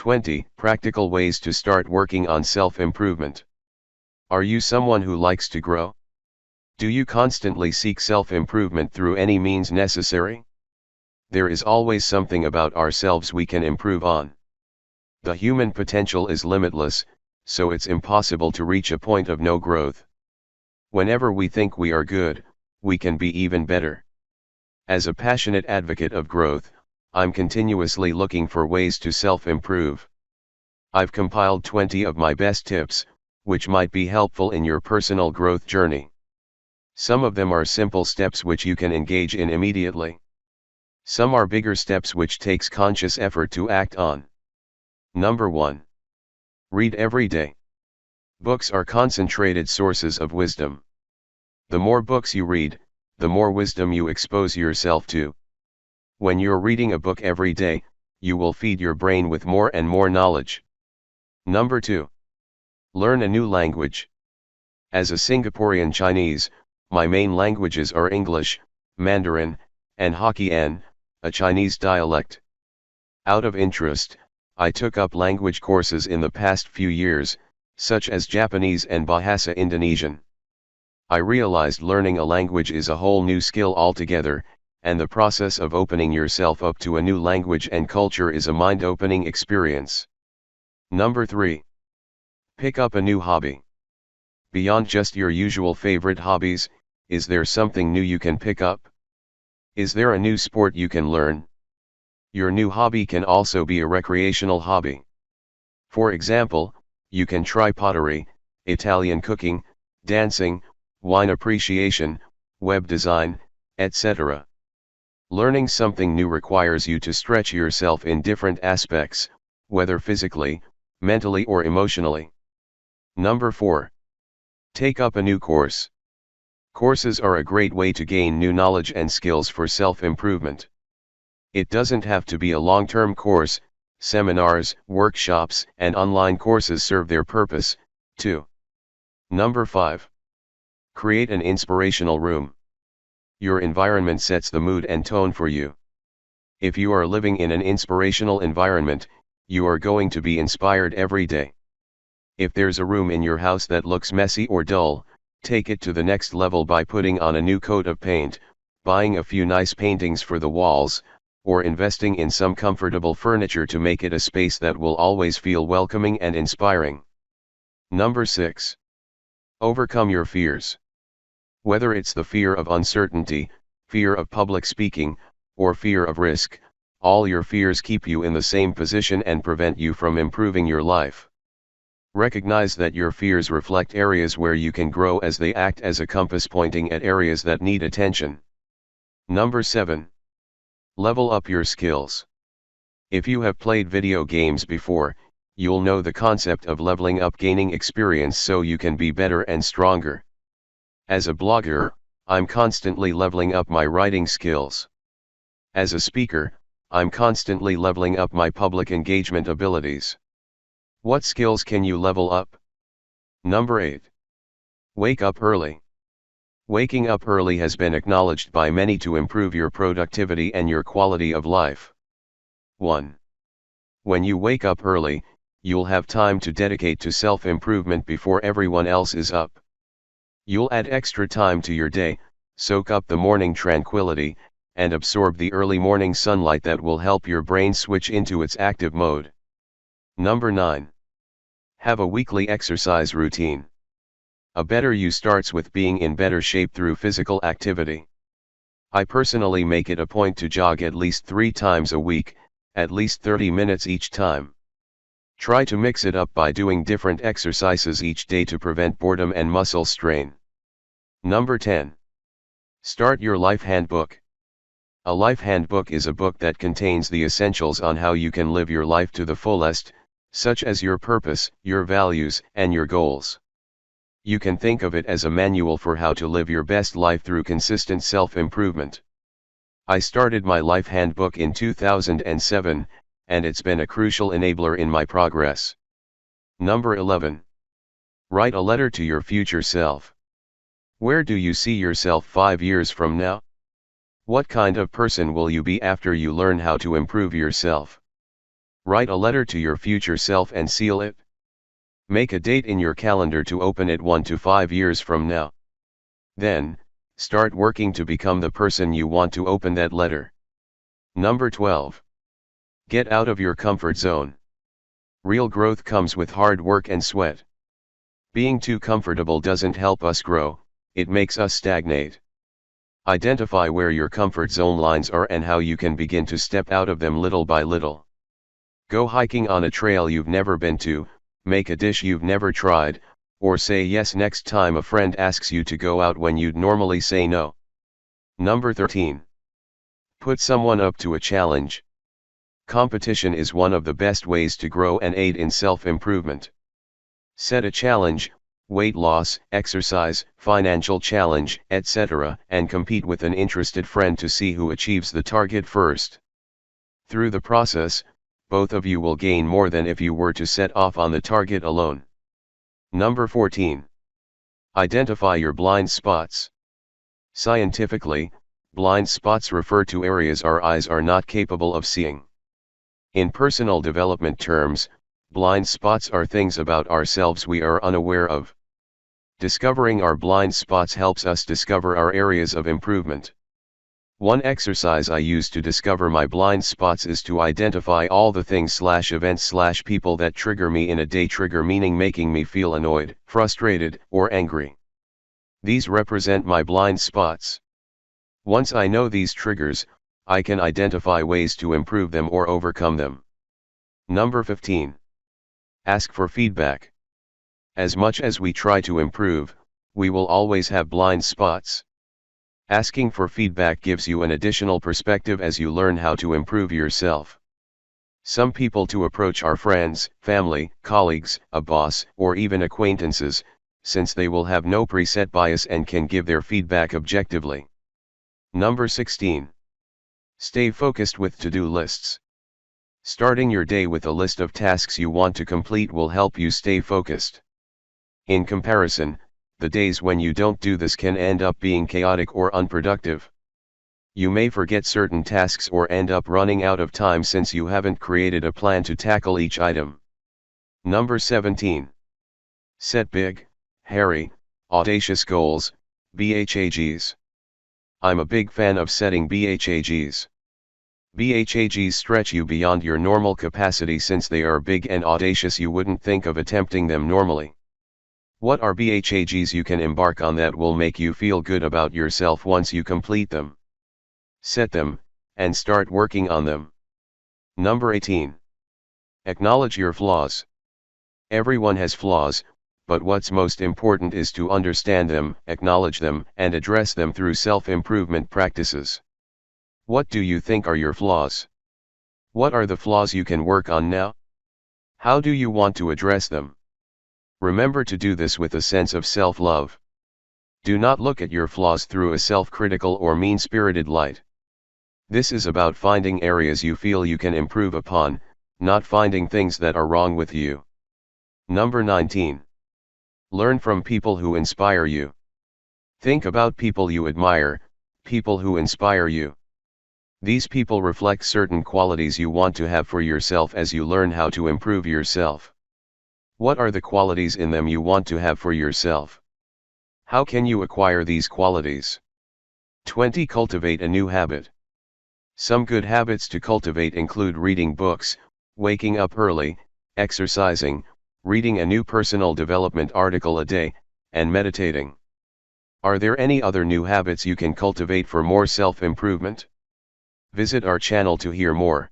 20 Practical ways to start working on self-improvement. Are you someone who likes to grow? Do you constantly seek self-improvement through any means necessary? There is always something about ourselves we can improve on. The human potential is limitless, so it's impossible to reach a point of no growth. Whenever we think we are good, we can be even better. As a passionate advocate of growth, I'm continuously looking for ways to self-improve. I've compiled 20 of my best tips, which might be helpful in your personal growth journey. Some of them are simple steps which you can engage in immediately. Some are bigger steps which takes conscious effort to act on. Number 1. Read every day. Books are concentrated sources of wisdom. The more books you read, the more wisdom you expose yourself to. When you're reading a book every day, you will feed your brain with more and more knowledge. Number 2. Learn a new language. As a Singaporean Chinese, my main languages are English, Mandarin, and Hokkien, a Chinese dialect. Out of interest, I took up language courses in the past few years, such as Japanese and Bahasa Indonesian. I realized learning a language is a whole new skill altogether, and the process of opening yourself up to a new language and culture is a mind-opening experience. Number 3. Pick up a new hobby. Beyond just your usual favorite hobbies, is there something new you can pick up? Is there a new sport you can learn? Your new hobby can also be a recreational hobby. For example, you can try pottery, Italian cooking, dancing, wine appreciation, web design, etc. Learning something new requires you to stretch yourself in different aspects, whether physically, mentally or emotionally. Number 4. Take up a new course. Courses are a great way to gain new knowledge and skills for self-improvement. It doesn't have to be a long-term course. Seminars, workshops, and online courses serve their purpose, too. Number 5. Create an inspirational room. Your environment sets the mood and tone for you. If you are living in an inspirational environment, you are going to be inspired every day. If there's a room in your house that looks messy or dull, take it to the next level by putting on a new coat of paint, buying a few nice paintings for the walls, or investing in some comfortable furniture to make it a space that will always feel welcoming and inspiring. Number 6. Overcome your fears. Whether it's the fear of uncertainty, fear of public speaking, or fear of risk, all your fears keep you in the same position and prevent you from improving your life. Recognize that your fears reflect areas where you can grow as they act as a compass pointing at areas that need attention. Number 7. Level up your skills. If you have played video games before, you'll know the concept of leveling up, gaining experience so you can be better and stronger. As a blogger, I'm constantly leveling up my writing skills. As a speaker, I'm constantly leveling up my public engagement abilities. What skills can you level up? Number 8. Wake up early. Waking up early has been acknowledged by many to improve your productivity and your quality of life. 1. When you wake up early, you'll have time to dedicate to self-improvement before everyone else is up. You'll add extra time to your day, soak up the morning tranquility, and absorb the early morning sunlight that will help your brain switch into its active mode. Number 9. Have a weekly exercise routine. A better you starts with being in better shape through physical activity. I personally make it a point to jog at least 3 times a week, at least 30 minutes each time. Try to mix it up by doing different exercises each day to prevent boredom and muscle strain. Number 10. Start your life handbook. A life handbook is a book that contains the essentials on how you can live your life to the fullest, such as your purpose, your values, and your goals. You can think of it as a manual for how to live your best life through consistent self-improvement. I started my life handbook in 2007, and it's been a crucial enabler in my progress. Number 11. Write a letter to your future self. Where do you see yourself 5 years from now? What kind of person will you be after you learn how to improve yourself? Write a letter to your future self and seal it. Make a date in your calendar to open it 1 to 5 years from now. Then, start working to become the person you want to open that letter. Number 12. Get out of your comfort zone. Real growth comes with hard work and sweat. Being too comfortable doesn't help us grow, it makes us stagnate. Identify where your comfort zone lines are and how you can begin to step out of them little by little. Go hiking on a trail you've never been to, make a dish you've never tried, or say yes next time a friend asks you to go out when you'd normally say no. Number 13. Put someone up to a challenge. Competition is one of the best ways to grow and aid in self-improvement. Set a challenge, weight loss, exercise, financial challenge, etc., and compete with an interested friend to see who achieves the target first. Through the process, both of you will gain more than if you were to set off on the target alone. Number 14. Identify your blind spots. Scientifically, blind spots refer to areas our eyes are not capable of seeing. In personal development terms, blind spots are things about ourselves we are unaware of. Discovering our blind spots helps us discover our areas of improvement. One exercise I use to discover my blind spots is to identify all the things/events/people that trigger me in a day. Trigger meaning making me feel annoyed, frustrated, or angry. These represent my blind spots. Once I know these triggers, I can identify ways to improve them or overcome them. Number 15. Ask for feedback. As much as we try to improve, we will always have blind spots. Asking for feedback gives you an additional perspective as you learn how to improve yourself. Some people to approach are friends, family, colleagues, a boss, or even acquaintances, since they will have no preset bias and can give their feedback objectively. Number 16. Stay focused with to-do lists. Starting your day with a list of tasks you want to complete will help you stay focused. In comparison, the days when you don't do this can end up being chaotic or unproductive. You may forget certain tasks or end up running out of time since you haven't created a plan to tackle each item. Number 17. Set big, hairy, audacious goals, BHAGs. I'm a big fan of setting BHAGs. BHAGs stretch you beyond your normal capacity since they are big and audacious. You wouldn't think of attempting them normally. What are BHAGs you can embark on that will make you feel good about yourself once you complete them? Set them, and start working on them. Number 18. Acknowledge your flaws. Everyone has flaws, but what's most important is to understand them, acknowledge them, and address them through self-improvement practices. What do you think are your flaws? What are the flaws you can work on now? How do you want to address them? Remember to do this with a sense of self-love. Do not look at your flaws through a self-critical or mean-spirited light. This is about finding areas you feel you can improve upon, not finding things that are wrong with you. Number 19. Learn from people who inspire you. Think about people you admire, people who inspire you. These people reflect certain qualities you want to have for yourself as you learn how to improve yourself. What are the qualities in them you want to have for yourself? How can you acquire these qualities? 20. Cultivate a new habit. Some good habits to cultivate include reading books, waking up early, exercising, reading a new personal development article a day, and meditating. Are there any other new habits you can cultivate for more self-improvement? Visit our channel to hear more.